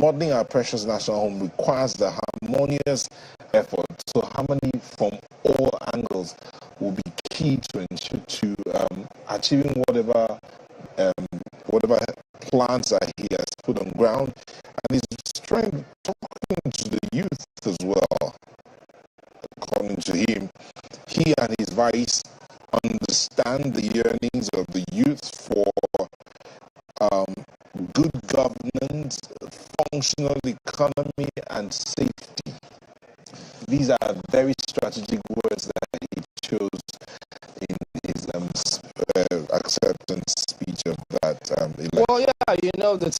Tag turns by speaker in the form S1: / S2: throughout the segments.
S1: remodeling our precious national home requires the harmonious effort. So harmony from all angles will be key to ensure to achieving whatever plans that he has put on ground, and he's trying talking to the youth as well. According to him, he and his vice understand the yearnings of the youth for good governance, functional economy, and safety. These are very strategic words that he chose in his acceptance speech of that election.
S2: Well, yeah, you know that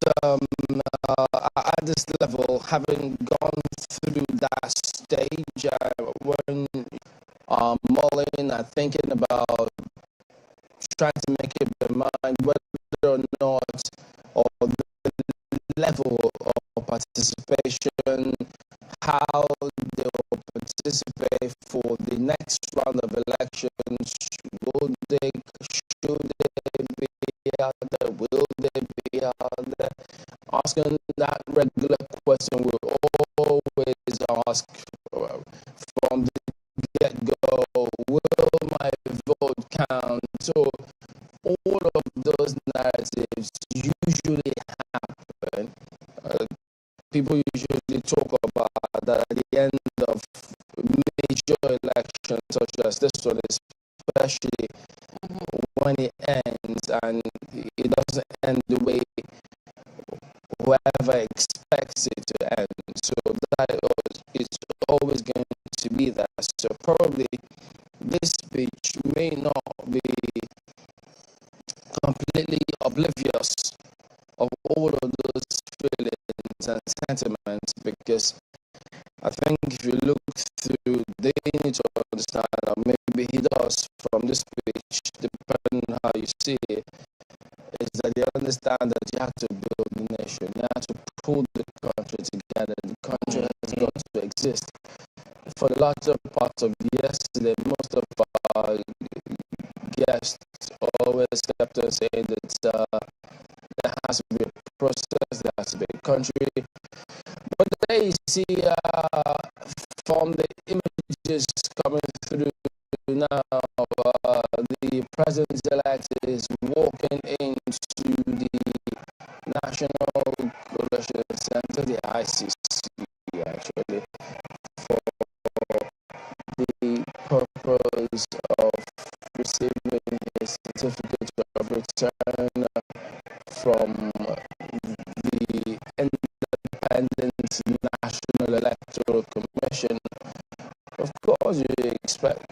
S2: at this level, having gone through that stage, when mulling and thinking about trying to make up their mind whether or not, or the level of participation, how they will participate for the next round of elections. Should they be out there? Will they be out there? Asking that regular question we always ask from the get-go: will my vote count? So all of those narratives usually happen. People usually talk about that at the end of major elections such as this one, especially when it ends, and it doesn't end the way whoever expects it to end. So that is always going to be that. So probably this speech may not be completely oblivious of all of those feelings and sentiments, because I think if you look through, they need to understand, or maybe he does from this speech, depending on how you see it, is that they understand that you have to build the nation, you have to pull the country together. The country has got to exist. For the latter part of yesterday, most of our guests always kept on saying that there has to be a process, there has to be a country. But there you see from the images coming through now, the president-elect is walking into the National Coalition Center, the ICC, actually, for the purpose of receiving his certificate of return from the Independent National Electoral Commission. Of course, you expect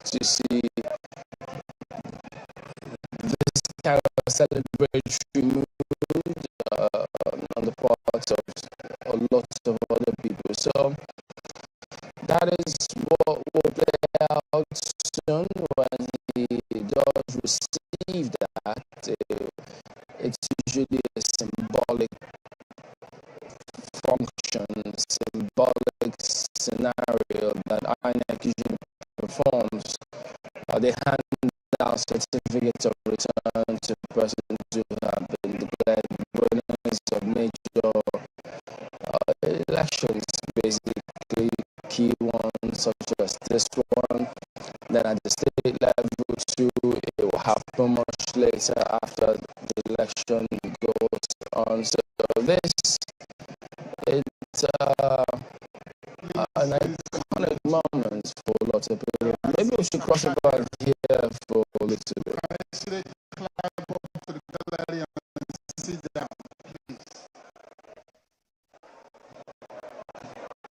S2: to see this kind of celebratory mood on the part of a lot of other people. So that is what will play out soon when he does receive that. It's usually a symbolic function, symbolic scenario that Inec usually performs. They hand out certificates of return to persons who have been declared winners of major elections, basically key ones such as this one. Then at the state level too, it will happen much later after the election goes on. So this, it's an iconic moment for a lot of people. Maybe we should cross over here for a little bit.
S3: Actually, climb up to the gallery and sit down, please.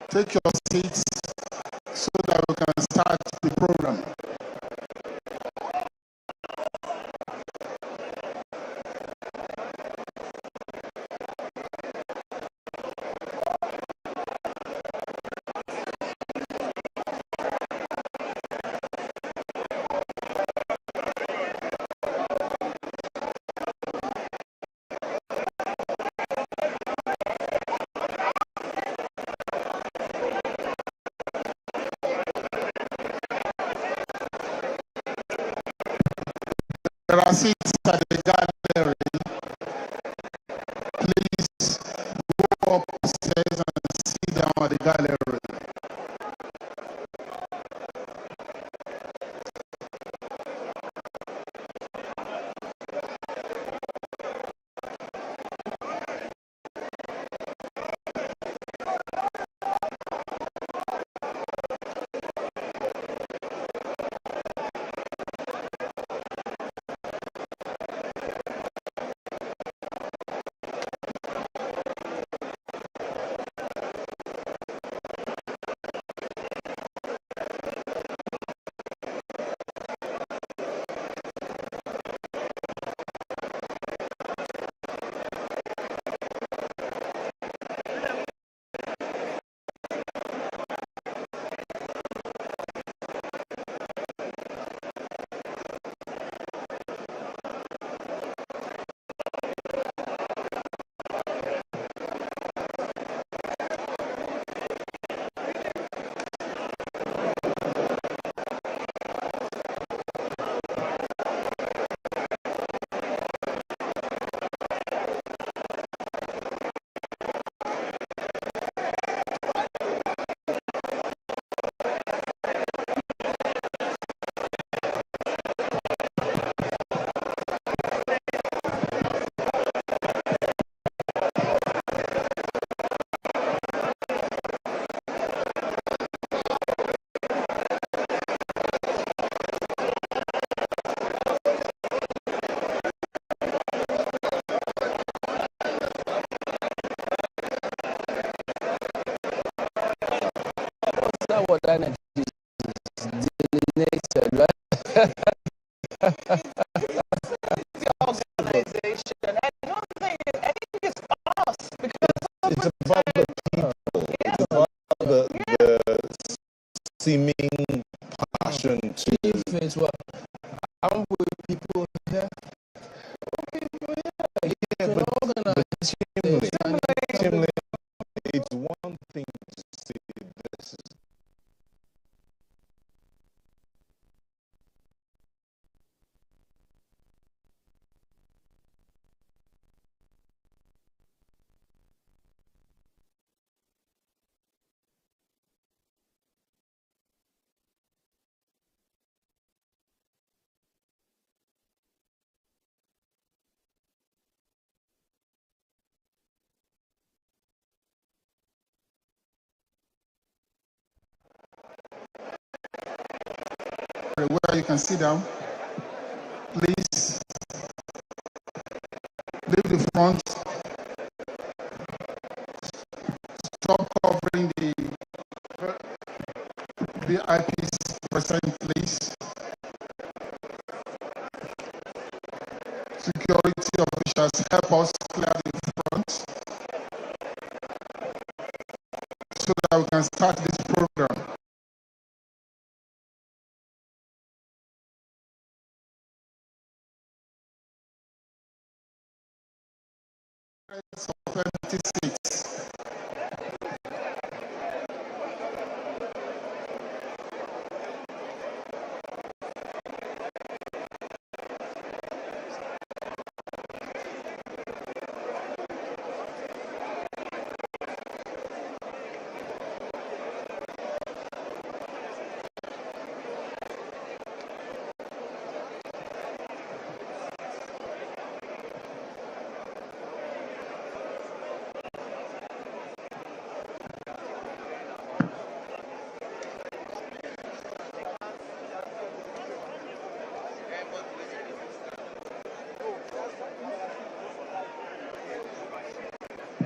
S3: Take your seats so that we can start the program. at the gallery.
S2: That's what Inec is delineated, right?
S4: Organization. I don't think I think it's us because
S1: It's about the people. It's about the seeming passion to.
S2: If it's what I'm with people here,
S1: Yeah,
S2: can
S1: but
S2: organize
S1: Chimley, it's one thing to say this is
S3: Where you can sit down. Please leave the front. Stop covering the VIPs present, please. Security officials, help us clear the front so that we can start this program. Of empty seats.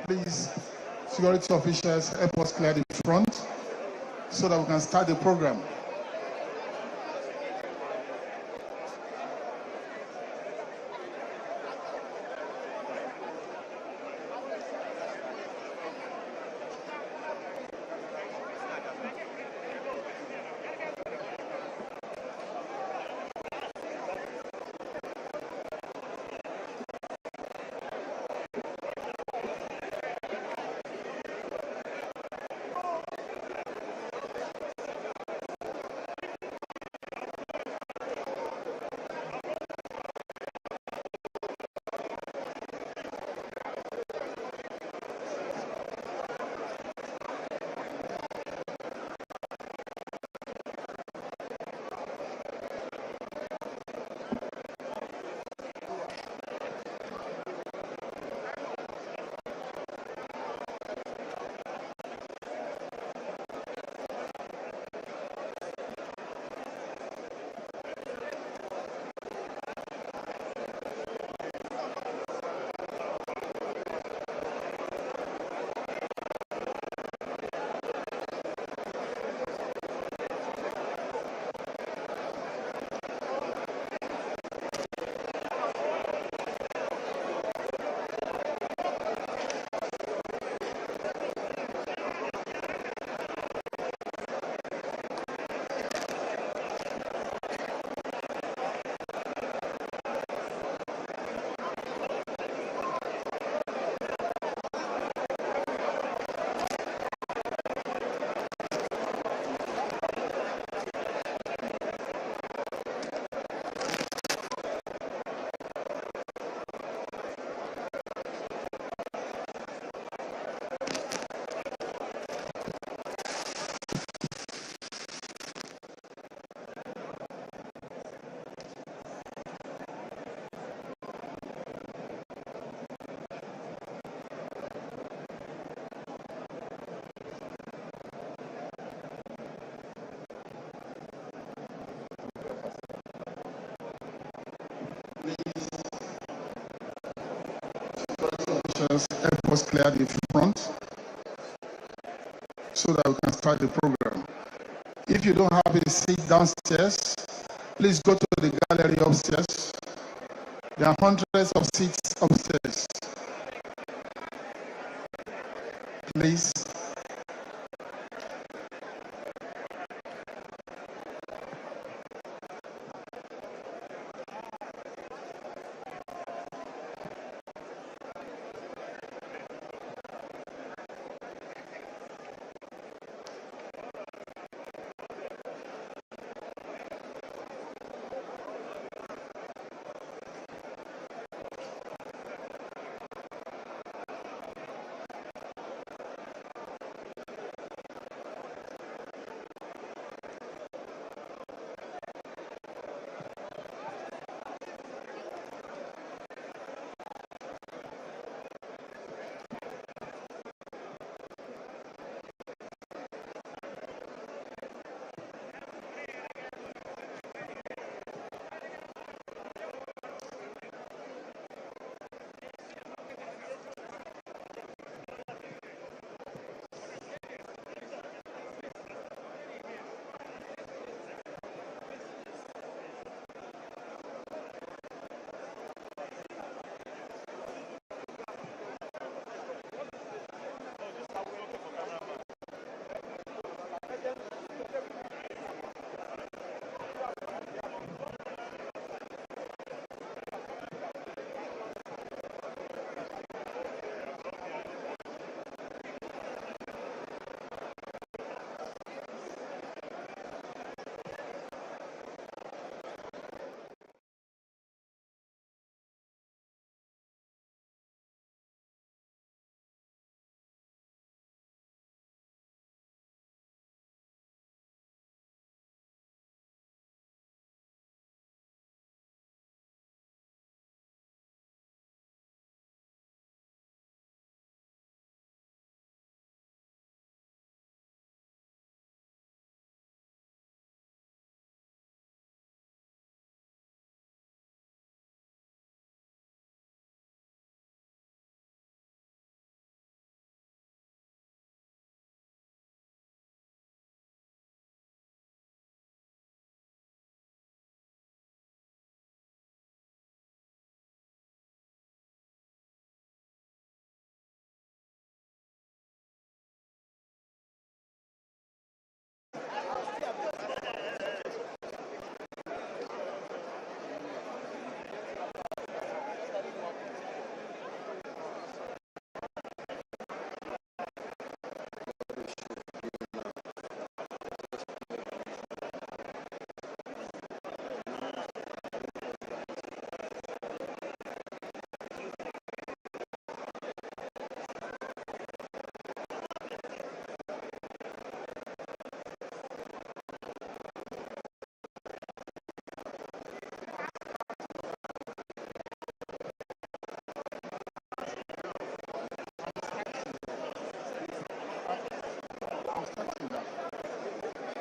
S3: Please, security officials, help us clear the front so that we can start the program. officials help us clear the front so that we can start the program. If you don't have a seat downstairs, please go to the gallery upstairs. There are hundreds of seats upstairs. Please.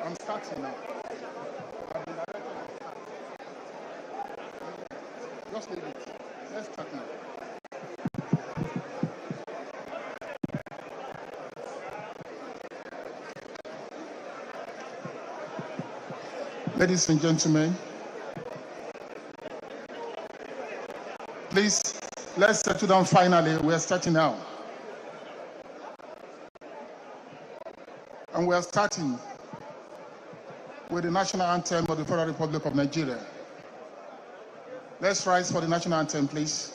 S3: I'm starting now. Just leave it. Let's start now. Ladies and gentlemen, please, let's settle down finally. We're starting now. And we're starting with the national anthem of the Federal Republic of Nigeria. Let's rise for the national anthem, please.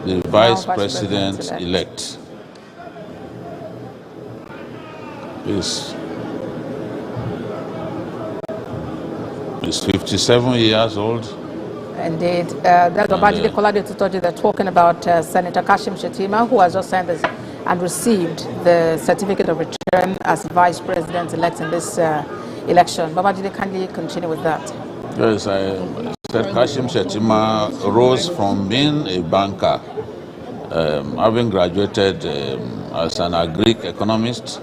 S5: the Vice President-elect is 57 years old.
S4: Indeed. That's Babajide Kolade Tutoji. They're talking about Senator Kashim Shettima, who has just signed this and received the certificate of return as Vice President-elect in this election. Babajide, can you continue with that?
S5: Yes, I said Kashim Shettima rose from being a banker, having graduated as an agric economist.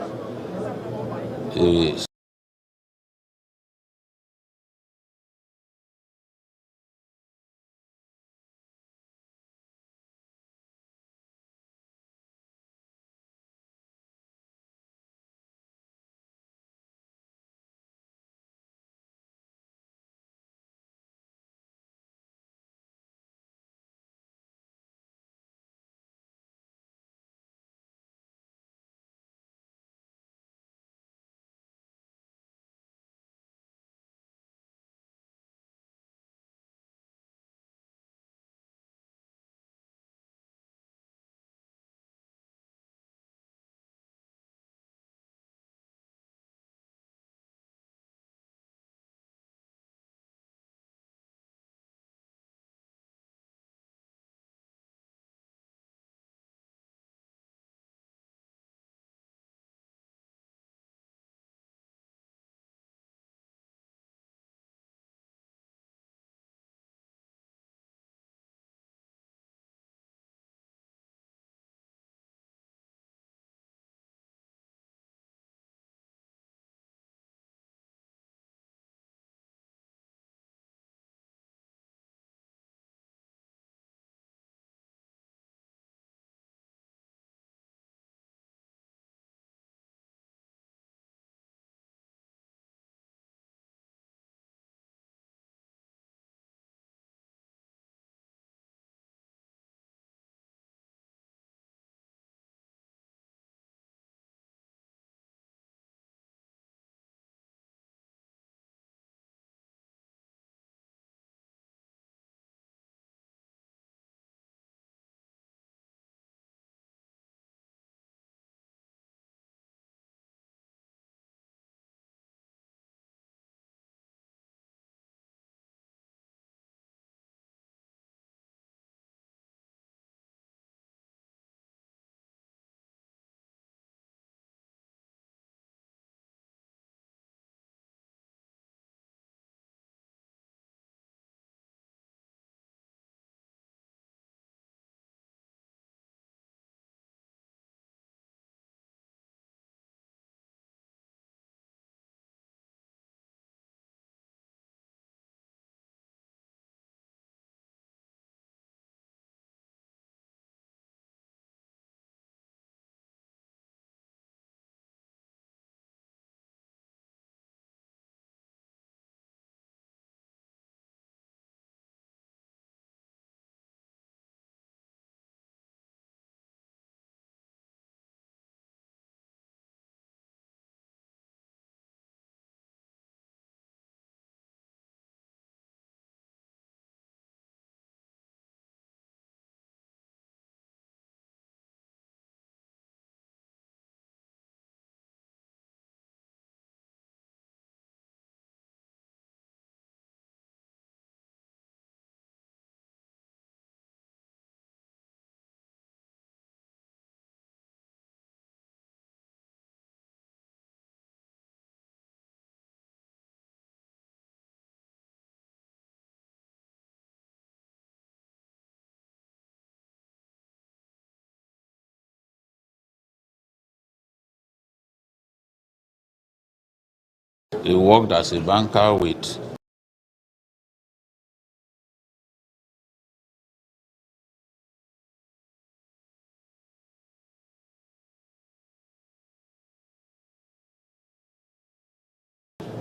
S5: He worked as a banker with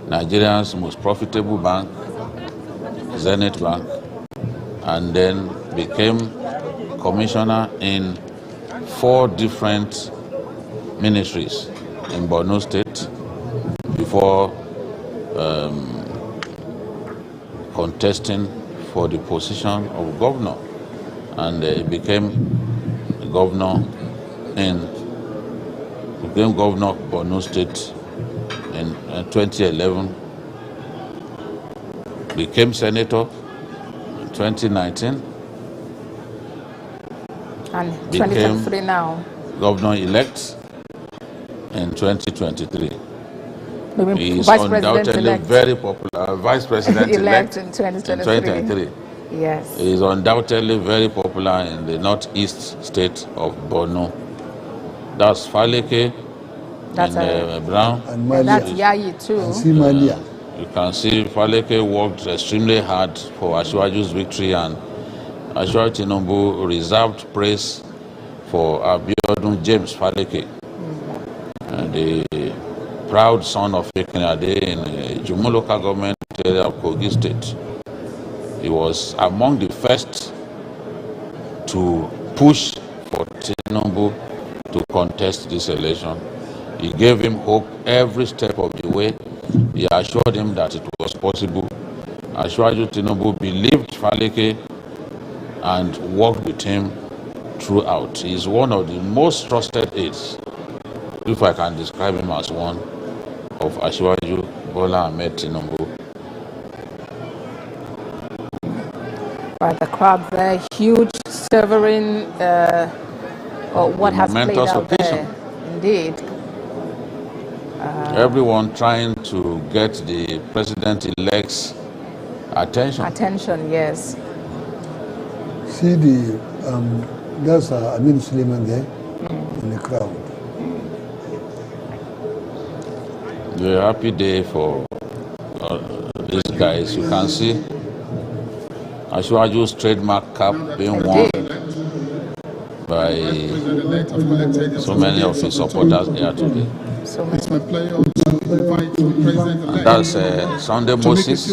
S5: Nigeria's most profitable bank, Zenith Bank, and then became commissioner in 4 different ministries in Borno State before contesting for the position of governor. and he became governor of Borno State in 2011. Became senator in 2019.
S4: And 2023 now.
S5: Governor-elect in 2023. He is
S4: Vice
S5: undoubtedly very popular. Vice President-elect
S4: in 2023. Yes.
S5: He is undoubtedly very popular in the northeast state of Borno. That's Faleke in Brown.
S4: And that's Yayi too.
S5: You can see Faleke worked extremely hard for Asiwaju's victory, and Asiwaju Tinubu reserved praise for Abiodun James Faleke, the proud son of Ekinade in Jumu local government area of Kogi State. He was among the first to push for Tinubu to contest this election. He gave him hope every step of the way. He assured him that it was possible. Asiwaju Tinubu believed Faleke and worked with him throughout. He is one of the most trusted aides, if I can describe him as one, of Asiwaju Bola Tinubu.
S4: By the crowd there, huge sovereign, what has played out
S5: occasion.
S4: there. Indeed.
S5: Everyone trying to get the president-elect's attention.
S4: Attention, yes.
S6: See that's Amin Suleiman there in the crowd.
S5: It's a happy day for these guys. You can see Asiwaju's trademark cap being worn by so many of his supporters here today.
S3: It's my pleasure to invite the President-elect.
S5: That's Sunday Moses.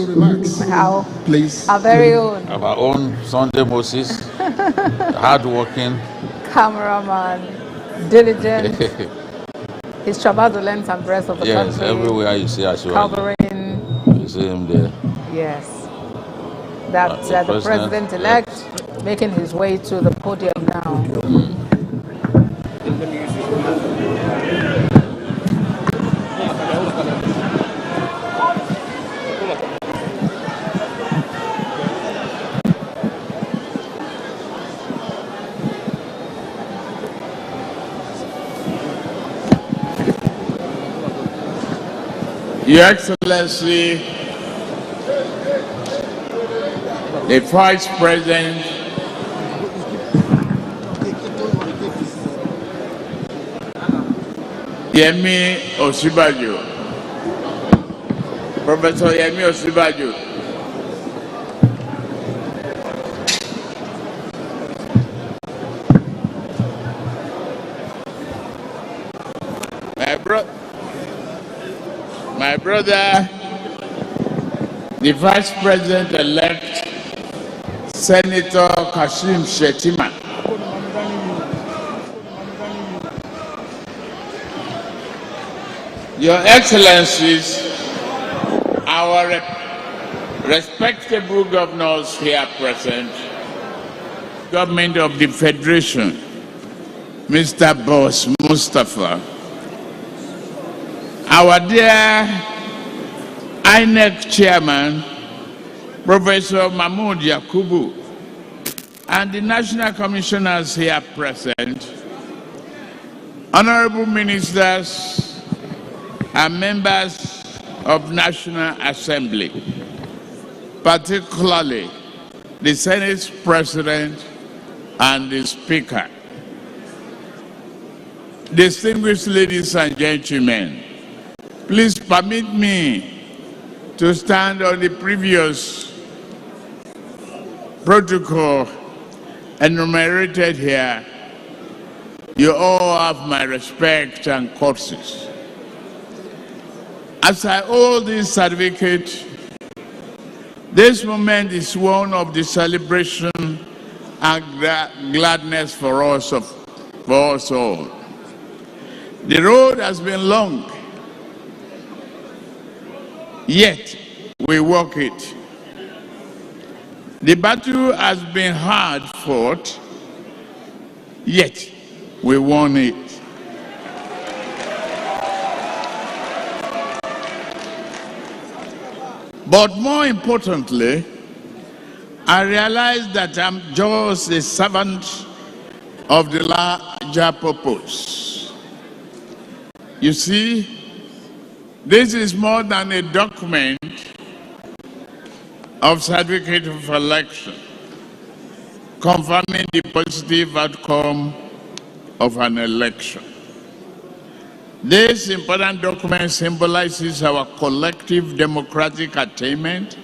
S4: Our very own.
S5: Our own Sunday Moses, hardworking
S4: cameraman, diligent. He's traveled the length and breadth of the country.
S5: Yes, everywhere you see Asiwaju,
S4: covering.
S5: you see him there.
S4: Yes. That's the President-elect making his way to the podium now.
S7: Your Excellency, the Vice President, Yemi Osinbajo, Professor Yemi Osinbajo, my brother, the Vice President-elect, Senator Kashim Shettima. Your Excellencies, our respectable governors here present, Government of the Federation, Mr. Boss Mustafa, our dear Inec Chairman, Professor Mahmoud Yakubu, and the National Commissioners here present, Honorable Ministers and members of National Assembly, particularly the Senate President and the Speaker. Distinguished ladies and gentlemen, please permit me to stand on the previous protocol enumerated here. You all have my respect and courtesies. As I hold this certificate, this moment is one of the celebration and gladness for us all. The road has been long, yet we walk it. The battle has been hard fought, yet we won it. But more importantly, I realize that I'm just a servant of the larger purpose. You see, this is more than a document of certificate of election confirming the positive outcome of an election. This important document symbolizes our collective democratic attainment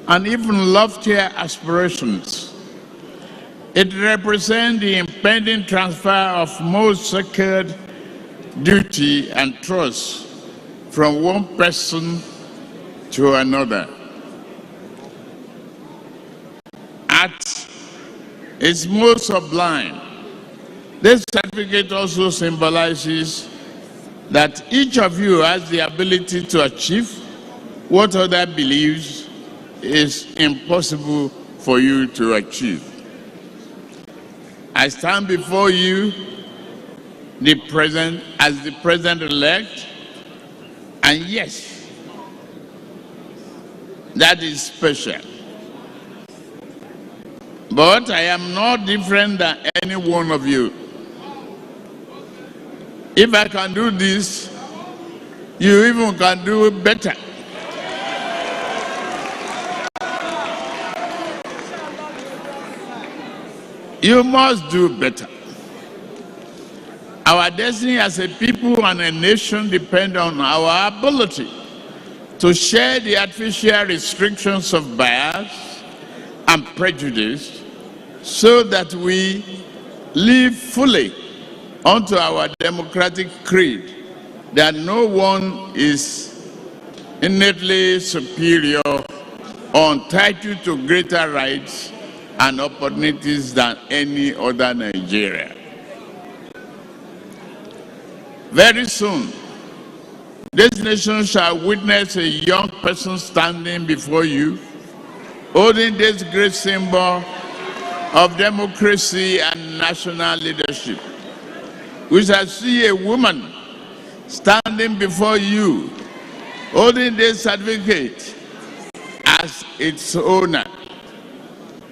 S7: and even loftier aspirations. It represents the impending transfer of most sacred duty and trust from one person to another. At its most sublime, this certificate also symbolizes that each of you has the ability to achieve what other believes is impossible for you to achieve. I stand before you as the president-elect, and yes, that is special. But I am not different than any one of you. If I can do this, you even can do it better. You must do better. Our destiny as a people and a nation depend on our ability to share the artificial restrictions of bias and prejudice so that we live fully onto our democratic creed, that no one is innately superior or entitled to greater rights and opportunities than any other Nigerian. Very soon, this nation shall witness a young person standing before you, holding this great symbol of democracy and national leadership. We shall see a woman standing before you, holding this certificate as its owner.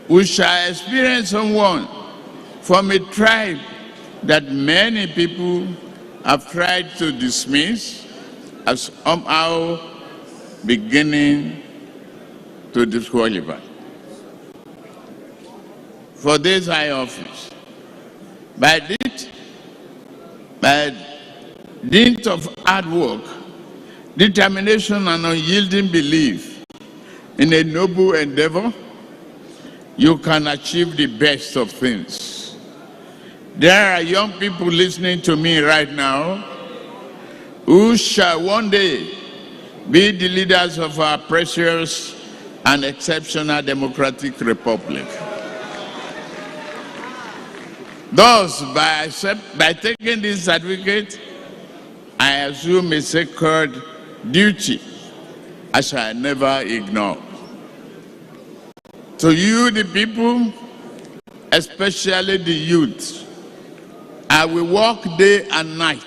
S7: We shall experience someone from a tribe that many people have tried to dismiss as somehow beginning to disqualify. For this high office, by dint of hard work, determination, and unyielding belief in a noble endeavor, you can achieve the best of things. There are young people listening to me right now who shall one day be the leaders of our precious and exceptional democratic republic. Thus, by taking this certificate, I assume a sacred duty I shall never ignore. To you, the people, especially the youth, I will work day and night.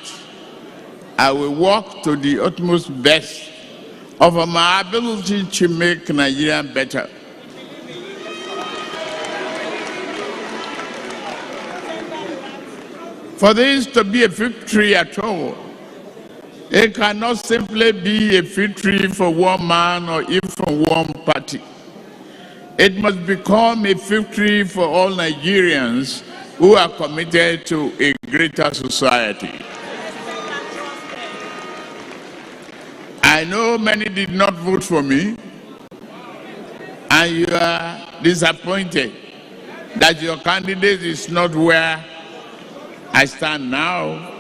S7: I will work to the utmost best of my ability to make Nigeria better. For this to be a victory at all, it cannot simply be a victory for one man or even one party. It must become a victory for all Nigerians who are committed to a greater society. I know many did not vote for me, and you are disappointed that your candidate is not where I stand now.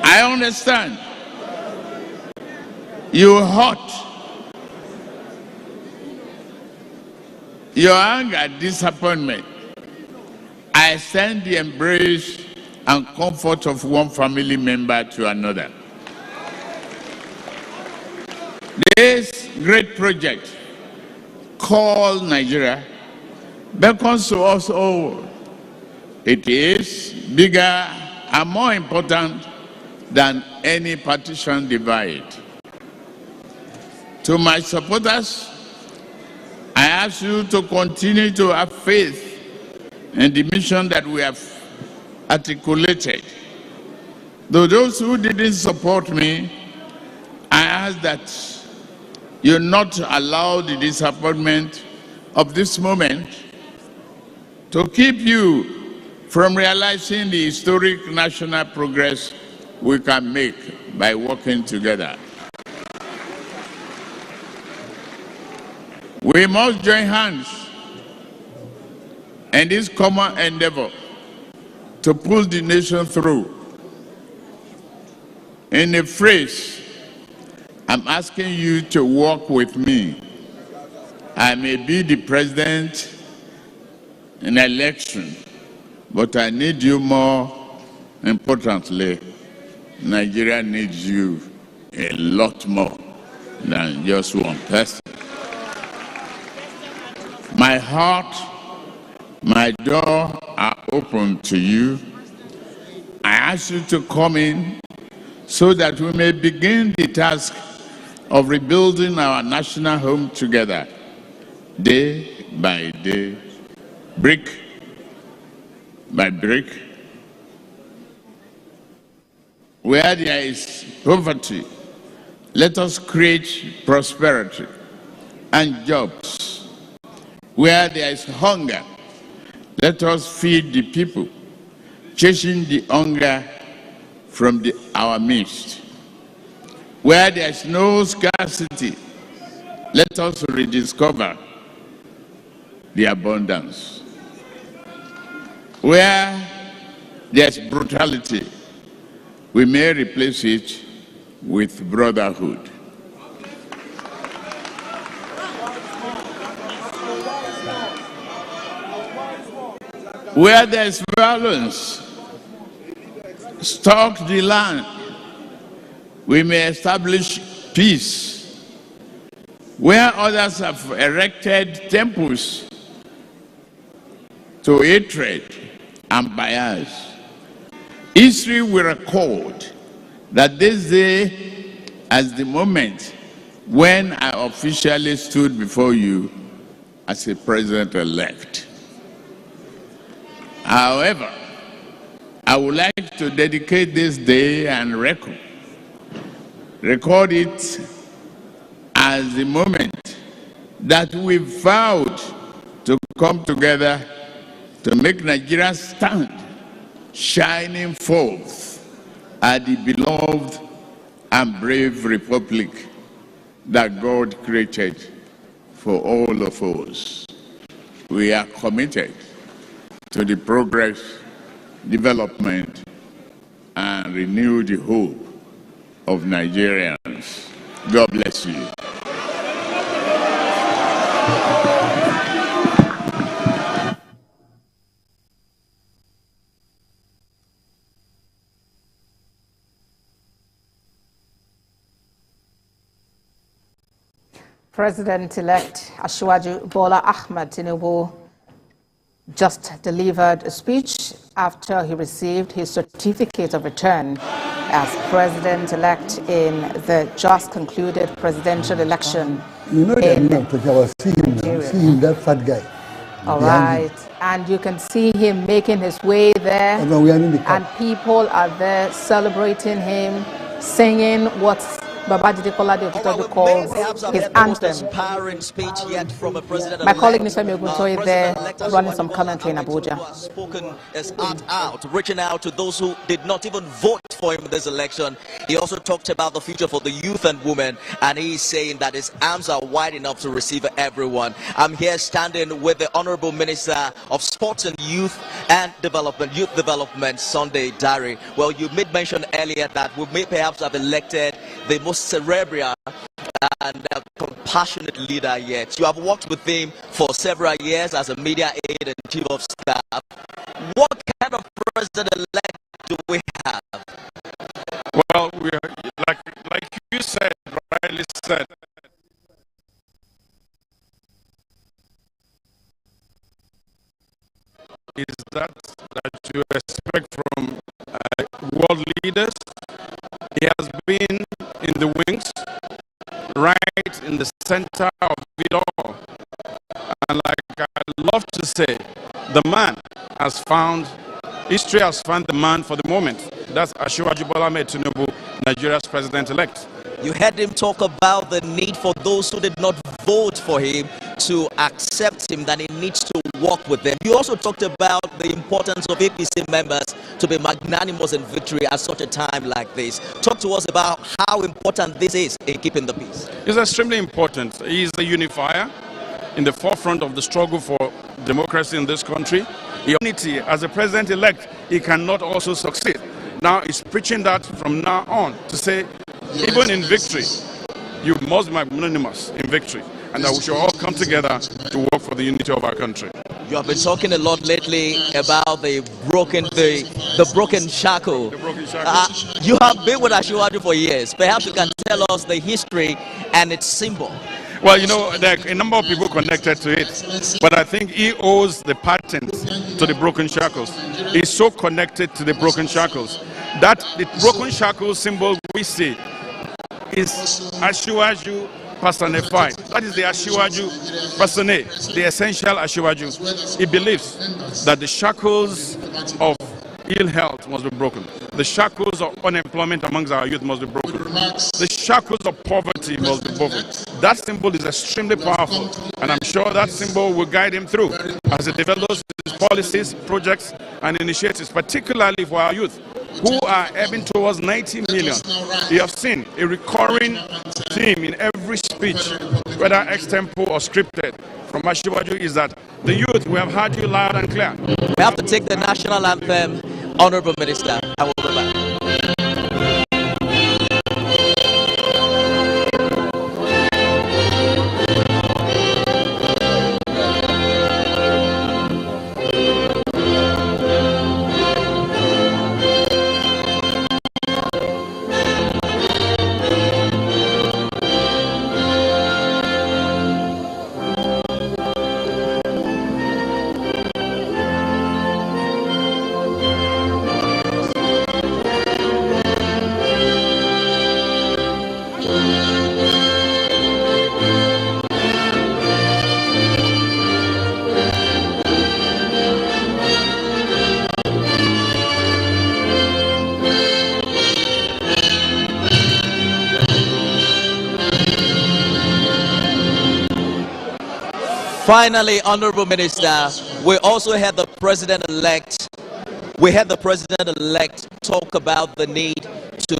S7: I understand. You hurt. Your anger, disappointment. I I extend the embrace and comfort of one family member to another. This great project called Nigeria beckons to us all. It is bigger and more important than any partition divide. To my supporters, I ask you to continue to have faith in the mission that we have articulated. Though those who didn't support me, I ask that you not allow the disappointment of this moment to keep you from realizing the historic national progress we can make by working together. We must join hands in this common endeavor to pull the nation through. In a phrase, I'm asking you to work with me. I may be the president in election, but I need you more importantly. Nigeria needs you a lot more than just one person. My heart, my door are open to you. I ask you to come in so that we may begin the task of rebuilding our national home together, day by day, brick by brick. Where there is poverty, let us create prosperity and jobs. Where there is hunger, let us feed the people, chasing the hunger from our midst. Where there is no scarcity, let us rediscover the abundance. Where there is brutality, we may replace it with brotherhood. Where there is violence, stock the land, we may establish peace. Where others have erected temples to hatred and bias, history will record that this day as the moment when I officially stood before you as a president-elect. However, I would like to dedicate this day and record it as the moment that we vowed to come together to make Nigeria stand shining forth as the beloved and brave republic that God created for all of us. We are committed to the progress, development, and renew the hope of Nigerians. God bless you.
S4: President-elect Asiwaju Bola Tinubu just delivered a speech after he received his certificate of return as president-elect in the just concluded presidential election.
S6: You know that I'm not talking about, see him, that fat guy.
S4: All right, and you can see him making his way there, and people are there celebrating him, singing what's Babajide Kolade calls his anthem. My colleague Nifemi Oguntoye is there running some commentary in Abuja.
S8: Spoken his heart out, reaching out to those who did not even vote for him in this election. He also talked about the future for the youth and women, and he's saying that his arms are wide enough to receive everyone. I'm here standing with the Honorable Minister of Sports and Youth Development, Sunday Dare. Well, you made mention earlier that we may perhaps have elected the most cerebral and compassionate leader yet. You have worked with him for several years as a media aide and chief of staff. What president-elect do we have?
S9: Well, we are, like you said, rightly said, is that you expect from world leaders. He has been in the wings, right in the center of it all. And like I love to say, the man has found, history has found the man for the moment. That's Asiwaju Bola Tinubu, Nigeria's president-elect.
S8: You heard him talk about the need for those who did not vote for him to accept him, that he needs to work with them. You also talked about the importance of APC members to be magnanimous in victory at such a time like this. Talk to us about how important this is in keeping the peace.
S9: It's extremely important. He is the unifier in the forefront of the struggle for democracy in this country. Unity, as a president-elect, he cannot also succeed. Now he's preaching that from now on to say, even in victory, you must be magnanimous in victory, and that we should all come together to work for the unity of our country.
S8: You have been talking a lot lately about the broken shackle.
S9: The broken shackle.
S8: You have been with Asiwaju for years. Perhaps you can tell us the history and its symbol.
S9: Well, you know, there are a number of people connected to it, but I think he owes the patent to the broken shackles. He's so connected to the broken shackles that the broken shackles symbol we see is Asiwaju personified. That is the Asiwaju personate, the essential Asiwaju. He believes that the shackles of ill health must be broken. The shackles of unemployment amongst our youth must be broken. The shackles of poverty must be broken. That symbol is extremely powerful, and I'm sure that symbol will guide him through as he develops his policies, projects, and initiatives, particularly for our youth, who are heading towards 90 million. You have seen a recurring theme in every speech, whether extempo or scripted, from Asiwaju is that the youth, we have heard you loud and clear.
S8: We have to take the national anthem, Honorable Minister. I will go back. Finally, Honorable Minister, we also had the president-elect. We had the president-elect talk about the need